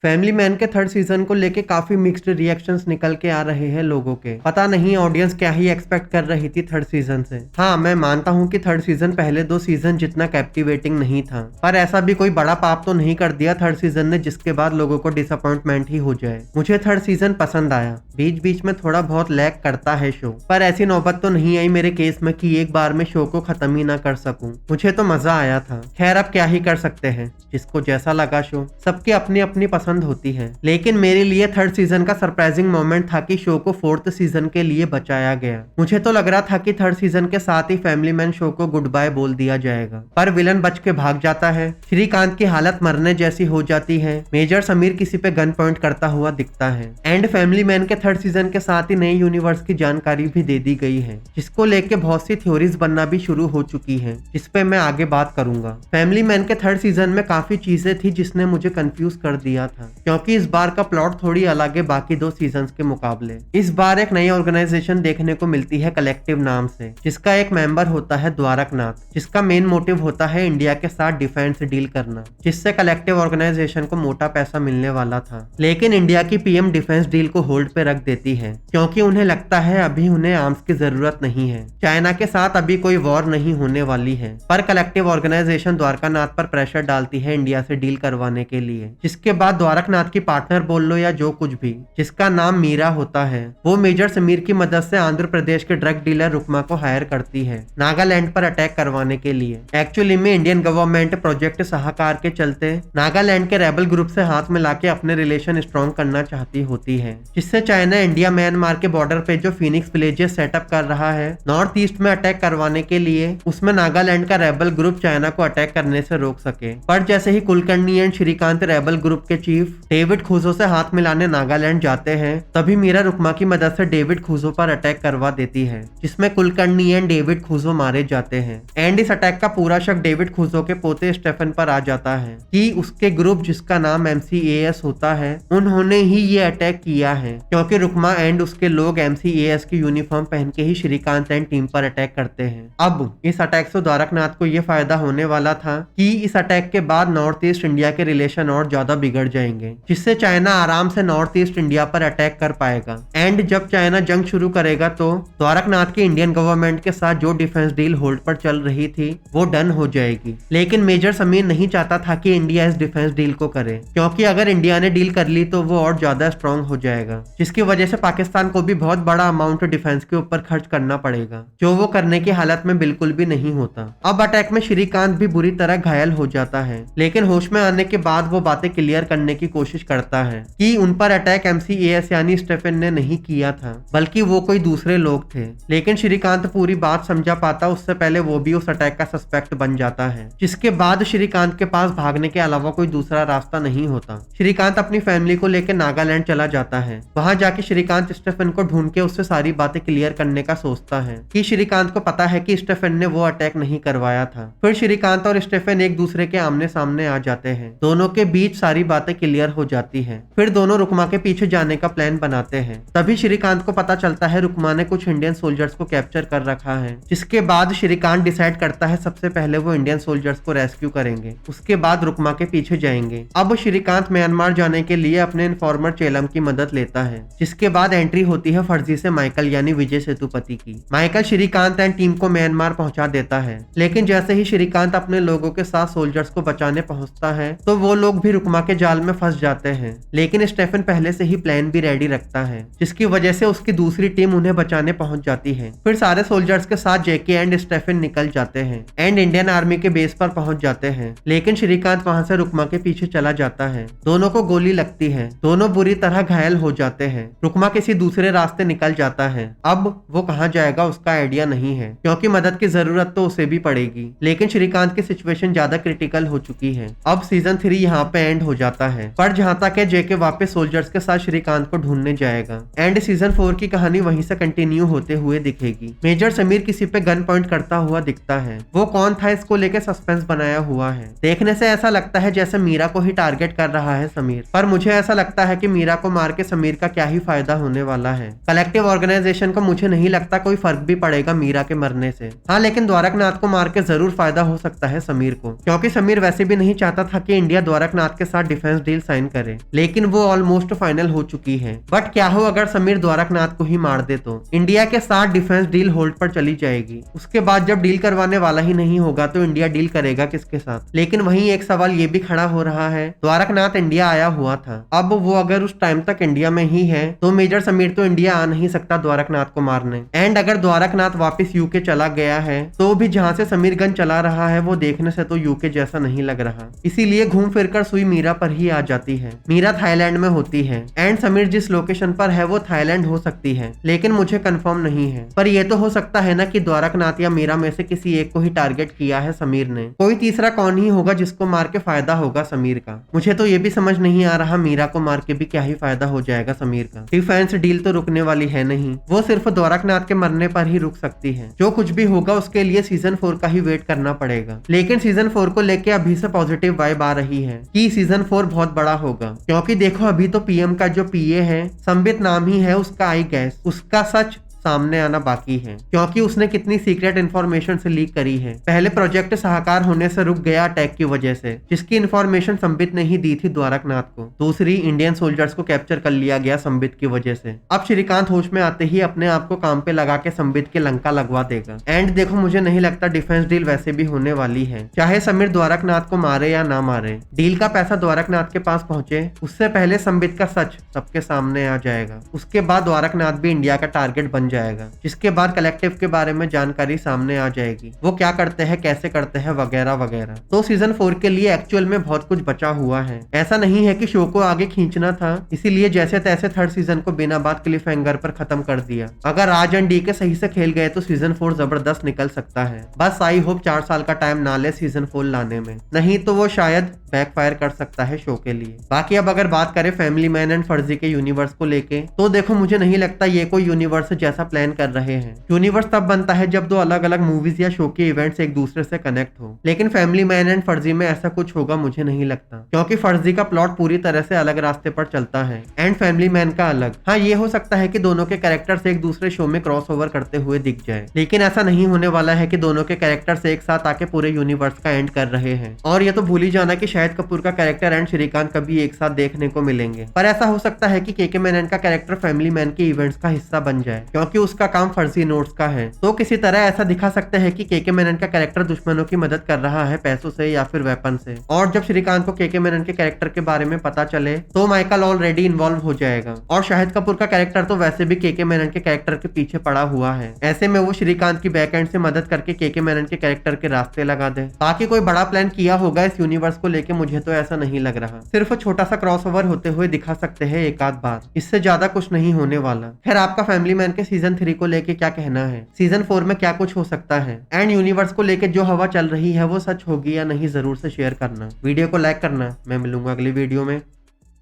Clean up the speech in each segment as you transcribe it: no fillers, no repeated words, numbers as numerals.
Family man के third season को लेके काफी मिक्स्ड रिएक्शंस निकल के आ रहे हैं लोगों के। पता नहीं ऑडियंस क्या ही एक्सपेक्ट कर रही थी थर्ड सीजन से। हाँ, मैं मानता हूँ कि थर्ड सीजन पहले 2 सीजन जितना कैप्टिवेटिंग नहीं था, पर ऐसा भी कोई बड़ा पाप तो नहीं कर दिया थर्ड सीजन ने जिसके बाद लोगों को डिसअपॉइंटमेंट ही हो जाए। मुझे थर्ड सीजन पसंद आया। बीच बीच में थोड़ा बहुत लैग करता है शो, पर ऐसी नौबत तो नहीं आई मेरे केस में कि एक बार में शो को खत्म ही ना कर सकूं। मुझे तो मजा आया था। खैर, अब क्या ही कर सकते हैं, जिसको जैसा लगा शो, सबकी अपनी अपनी पसंद होती है। लेकिन मेरे लिए थर्ड सीजन का सरप्राइजिंग मोमेंट था कि शो को फोर्थ सीजन के लिए बचाया गया। मुझे तो लग रहा था कि थर्ड सीजन के साथ ही फैमिली मैन शो को गुड बाय बोल दिया जाएगा, पर विलन बच के भाग जाता है। श्रीकांत की हालत मरने जैसी हो जाती है। मेजर समीर किसी पे गन पॉइंट करता हुआ दिखता है। एंड फैमिली मैन के थर्ड सीजन के साथ ही नए यूनिवर्स की जानकारी भी दे दी गई है, जिसको लेके बहुत सी थ्योरीज बनना भी शुरू हो चुकी है, जिसपे मैं आगे बात करूंगा। फैमिली मैन के थर्ड सीजन में काफी चीजें थी जिसने मुझे कंफ्यूज कर दिया था, क्योंकि इस बार का प्लॉट थोड़ी अलग है बाकी 2 सीजन्स के मुकाबले। इस बार एक नई ऑर्गेनाइजेशन देखने को मिलती है कलेक्टिव नाम से, जिसका एक मेंबर होता है द्वारकनाथ, जिसका मेन मोटिव होता है इंडिया के साथ डिफेंस डील करना, जिससे कलेक्टिव ऑर्गेनाइजेशन को मोटा पैसा मिलने वाला था। लेकिन इंडिया की पीएम डिफेंस डील को होल्ड पे रख देती है, क्योंकि उन्हें लगता है अभी उन्हें आर्म्स की जरूरत नहीं है। चाइना के साथ अभी कोई वॉर नहीं होने वाली है, पर कलेक्टिव ऑर्गेनाइजेशन द्वारकानाथ पर प्रेशर डालती है इंडिया से डील करवाने के लिए, जिसके बाद द्वारकनाथ की पार्टनर बोल लो या जो कुछ भी, जिसका नाम मीरा होता है, वो मेजर समीर की मदद से आंध्र प्रदेश के ड्रग डीलर रुकमा को हायर करती है नागालैंड पर अटैक करवाने के लिए। एक्चुअली में इंडियन गवर्नमेंट प्रोजेक्ट सहाकार के चलते नागालैंड के रेबल ग्रुप से हाथ मिला के अपने रिलेशन स्ट्रॉन्ग करना चाहती होती है, जिससे चाइना इंडिया म्यांमार के बॉर्डर पे जो फिनिक्स विलेजेस सेटअप कर रहा है नॉर्थ ईस्ट में अटैक करवाने के लिए, उसमें नागालैंड का रेबल ग्रुप चाइना को अटैक करने से रोक सके। पर जैसे ही Kulkarni and Shrikant rebel group के चीफ डेविड खूजो से हाथ मिलाने नागालैंड जाते हैं, तभी मीरा रुकमा की मदद से डेविड खूजो पर अटैक करवा देती है, जिसमें कुलकर्णी एंड डेविड खूजो मारे जाते हैं। एंड इस अटैक का पूरा शक डेविड खूजो के पोते स्टेफन पर आ जाता है कि उसके ग्रुप जिसका नाम MCAS होता है, उन्होंने ही ये अटैक किया है, क्योंकि रुकमा एंड उसके लोग MCAS की यूनिफॉर्म पहन के ही श्रीकांत एंड टीम पर अटैक करते हैं। अब इस अटैक से द्वारकनाथ को ये फायदा होने वाला था कि इस अटैक के बाद नॉर्थ ईस्ट इंडिया के रिलेशन और ज्यादा बिगड़ जाएंगे, जिससे चाइना आराम से नॉर्थ ईस्ट इंडिया पर अटैक कर पाएगा। एंड जब चाइना जंग शुरू करेगा तो द्वारकनाथ की इंडियन गवर्नमेंट के साथ जो डिफेंस डील होल्ड पर चल रही थी वो डन हो जाएगी। लेकिन मेजर समीर नहीं चाहता था कि इंडिया इस डिफेंस डील को करे, क्योंकि अगर इंडिया ने डील कर ली तो वो और ज्यादा स्ट्रॉन्ग हो जाएगा, जिसकी वजह से पाकिस्तान को भी बहुत बड़ा अमाउंट डिफेंस के ऊपर खर्च करना पड़ेगा, जो वो करने की हालत में बिल्कुल भी नहीं होता। अब अटैक में श्रीकांत भी बुरी तरह घायल हो जाता है, लेकिन होश में आने के बाद वो बातें क्लियर करने की कोशिश करता है कि उन पर अटैक MCAS यानी स्टेफन ने नहीं किया था, बल्कि वो कोई दूसरे लोग थे। लेकिन श्रीकांत पूरी बात समझा पाता उससे पहले वो भी उस अटैक का सस्पेक्ट बन जाता है, जिसके बाद श्रीकांत के पास भागने के अलावा कोई दूसरा रास्ता नहीं होता। श्रीकांत अपनी फैमिली को लेकर नागालैंड चला जाता है। वहां जाके श्रीकांत स्टेफन को ढूंढ के उससे सारी बातें क्लियर करने का सोचता है कि श्रीकांत को पता है कि स्टेफन ने वो अटैक नहीं करवाया था। फिर श्रीकांत और स्टेफन एक दूसरे के आमने सामने आ जाते हैं। दोनों के बीच सारी बातें क्लियर हो जाती है। फिर दोनों रुकमा के पीछे जाने का प्लान बनाते हैं। तभी श्रीकांत को पता चलता है रुकमा ने कुछ इंडियन सोल्जर्स को कैप्चर कर रखा है, जिसके बाद श्रीकांत डिसाइड करता है सबसे पहले वो इंडियन सोल्जर्स को रेस्क्यू करेंगे, उसके बाद रुकमा के पीछे जाएंगे। अब श्रीकांत म्यांमार जाने के लिए अपने इन्फॉर्मर चेलम की मदद लेता है, जिसके बाद एंट्री होती है फर्जी से माइकल यानी विजय सेतुपति की। माइकल श्रीकांत एंड टीम को म्यांमार पहुंचा देता है, लेकिन जैसे ही श्रीकांत अपने लोगों के साथ सोल्जर्स को बचाने पहुंचता है तो वो लोग भी रुकमा के जाल में फंस जाते हैं। लेकिन स्टेफन पहले से ही प्लान भी रेडी रखता है, जिसकी वजह से उसकी दूसरी टीम उन्हें बचाने पहुंच जाती है। फिर सारे सोल्जर्स के साथ जेके एंड स्टेफन निकल जाते हैं एंड इंडियन आर्मी के बेस पर पहुंच जाते हैं। लेकिन श्रीकांत वहां से रुकमा के पीछे चला जाता है। दोनों को गोली लगती है, दोनों बुरी तरह घायल हो जाते हैं। रुकमा किसी दूसरे रास्ते निकल जाता है। अब वो कहाँ जाएगा उसका आइडिया नहीं है, क्योंकि मदद की जरूरत तो उसे भी पड़ेगी। लेकिन श्रीकांत की सिचुएशन ज्यादा क्रिटिकल हो चुकी है। अब सीजन 3 यहाँ पे एंड हो जाता है, पर जहाँ तक है जेके वापस सोल्जर्स के साथ श्रीकांत को ढूंढने जाएगा एंड सीजन 4 की कहानी वहीं से कंटिन्यू होते हुए दिखेगी। मेजर समीर किसी पे गन पॉइंट करता हुआ दिखता है। वो कौन था इसको लेके सस्पेंस बनाया हुआ है। देखने से ऐसा लगता है जैसे मीरा को ही टारगेट कर रहा है समीर, पर मुझे ऐसा लगता है कि मीरा को मार के समीर का क्या ही फायदा होने वाला है। कलेक्टिव ऑर्गेनाइजेशन को मुझे नहीं लगता कोई फर्क भी पड़ेगा मीरा के मरने से। हाँ, लेकिन द्वारकनाथ को मार के जरूर फायदा हो सकता है समीर को, क्योंकि समीर वैसे भी नहीं चाहता था कि इंडिया द्वारकनाथ के साथ डिफेंस डील डील साइन करे, लेकिन वो ऑलमोस्ट फाइनल हो चुकी है। बट क्या हो अगर समीर द्वारकनाथ को ही मार दे तो इंडिया के साथ डिफेंस डील होल्ड पर चली जाएगी। उसके बाद जब डील करवाने वाला ही नहीं होगा तो इंडिया डील करेगा किसके साथ। लेकिन वहीं एक सवाल ये भी खड़ा हो रहा है, द्वारकनाथ इंडिया आया हुआ था, अब वो अगर उस टाइम तक इंडिया में ही है तो मेजर समीर तो इंडिया आ नहीं सकता द्वारकनाथ को मारने। एंड अगर द्वारकनाथ वापस यूके चला गया है तो भी जहां से समीर गन चला रहा है वो देखने से तो यूके जैसा नहीं लग रहा, इसीलिए घूम फिरकर सुई मीरा पर ही आ जाती है। मीरा थाईलैंड में होती है एंड समीर जिस लोकेशन पर है वो थाईलैंड हो सकती है, लेकिन मुझे कंफर्म नहीं है। पर ये तो हो सकता है ना कि द्वारकनाथ या मीरा में से किसी एक को ही टारगेट किया है समीर ने। कोई तीसरा कौन ही होगा जिसको मार के फायदा होगा समीर का। मुझे तो ये भी समझ नहीं आ रहा मीरा को मार के भी क्या ही फायदा हो जाएगा समीर का। डिफेंस डील तो रुकने वाली है नहीं, वो सिर्फ द्वारकनाथ के मरने पर ही रुक सकती है। जो कुछ भी होगा उसके लिए सीजन 4 का ही वेट करना पड़ेगा। लेकिन सीजन 4 को लेके अभी से पॉजिटिव वाइब आ रही है कि सीजन 4 बहुत बड़ा होगा, क्योंकि देखो अभी तो पीएम का जो पीए है संबित नाम ही है उसका, आई गैस उसका सच सामने आना बाकी है, क्योंकि उसने कितनी सीक्रेट इन्फॉर्मेशन से लीक करी है। पहले प्रोजेक्ट साकार होने से रुक गया अटैक की वजह से, जिसकी इन्फॉर्मेशन संबित ने ही दी थी द्वारकनाथ को। दूसरी, इंडियन सोल्जर्स को कैप्चर कर लिया गया संबित की वजह से। अब श्रीकांत होश में आते ही अपने आप को काम पे लगा के संबित के लंका लगवा देगा। एंड देखो मुझे नहीं लगता डिफेंस डील वैसे भी होने वाली है, चाहे समीर द्वारकनाथ को मारे या ना मारे। डील का पैसा द्वारकनाथ के पास पहुंचे उससे पहले संबित का सच सबके सामने आ जाएगा। उसके बाद द्वारकनाथ भी इंडिया का टारगेट बन जाएगा, जिसके बाद कलेक्टिव के बारे में जानकारी सामने आ जाएगी, वो क्या करते हैं, कैसे करते हैं, वगैरह वगैरह। तो सीजन 4 के लिए एक्चुअल में बहुत कुछ बचा हुआ है। ऐसा नहीं है कि शो को आगे खींचना था, इसीलिए जैसे तैसे थर्ड सीजन को बिना बात क्लिफ हैंगर पर खत्म कर दिया। अगर राज एंड डी के सही से खेल गए तो सीजन 4 जबरदस्त निकल सकता है। बस आई होप 4 साल का टाइम ना ले सीजन 4 लाने में, नहीं तो वो शायद बैकफायर कर सकता है शो के लिए। बाकी अब अगर बात करें फैमिली मैन एंड फर्जी के यूनिवर्स को लेके, तो देखो मुझे नहीं लगता ये कोई यूनिवर्स जैसा प्लान कर रहे हैं। यूनिवर्स तब बनता है जब दो अलग अलग मूवीज या शो के इवेंट्स एक दूसरे से कनेक्ट हो, लेकिन फैमिली मैन एंड फर्जी में ऐसा कुछ होगा मुझे नहीं लगता, क्योंकि फर्जी का प्लॉट पूरी तरह से अलग रास्ते पर चलता है एंड फैमिली मैन का अलग। हाँ, ये हो सकता है कि दोनों के कैरेक्टर्स एक दूसरे शो में क्रॉस ओवर करते हुए दिख जाए, लेकिन ऐसा नहीं होने वाला है कि दोनों के कैरेक्टर्स एक साथ आके पूरे यूनिवर्स का एंड कर रहे हैं। और ये तो भूल ही जाना कि शाहिद कपूर का कैरेक्टर एंड श्रीकांत कभी एक साथ देखने को मिलेंगे। पर ऐसा हो सकता है कि केके मेनन का कैरेक्टर फैमिली मैन के इवेंट्स का हिस्सा बन जाए, क्योंकि उसका काम फर्जी नोट्स का है। तो किसी तरह ऐसा दिखा सकते हैं कि केके मेनन का कैरेक्टर दुश्मनों की मदद कर रहा है पैसों से या फिर वेपन से। और जब श्रीकांत को केके मेनन के कैरेक्टर के बारे में पता चले तो माइकल ऑलरेडी इन्वॉल्व हो जाएगा, और शाहिद कपूर का कैरेक्टर तो वैसे भी केके मेनन के कैरेक्टर के पीछे पड़ा हुआ है। ऐसे में वो श्रीकांत की बैक एंड से मदद करके केके मेनन के कैरेक्टर के रास्ते लगा दे। बाकी कोई बड़ा प्लान किया होगा इस यूनिवर्स को लेके मुझे तो ऐसा नहीं लग रहा, सिर्फ छोटा सा क्रॉसओवर होते हुए दिखा सकते हैं एक आध बार, इससे ज्यादा कुछ नहीं होने वाला। खैर, आपका फैमिली मैन के सीजन 3 को लेके क्या कहना है, सीजन 4 में क्या कुछ हो सकता है, एंड यूनिवर्स को लेके जो हवा चल रही है वो सच होगी या नहीं, जरूर से शेयर करना। वीडियो को लाइक करना। मैं मिलूंगा अगली वीडियो में।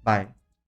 बाय।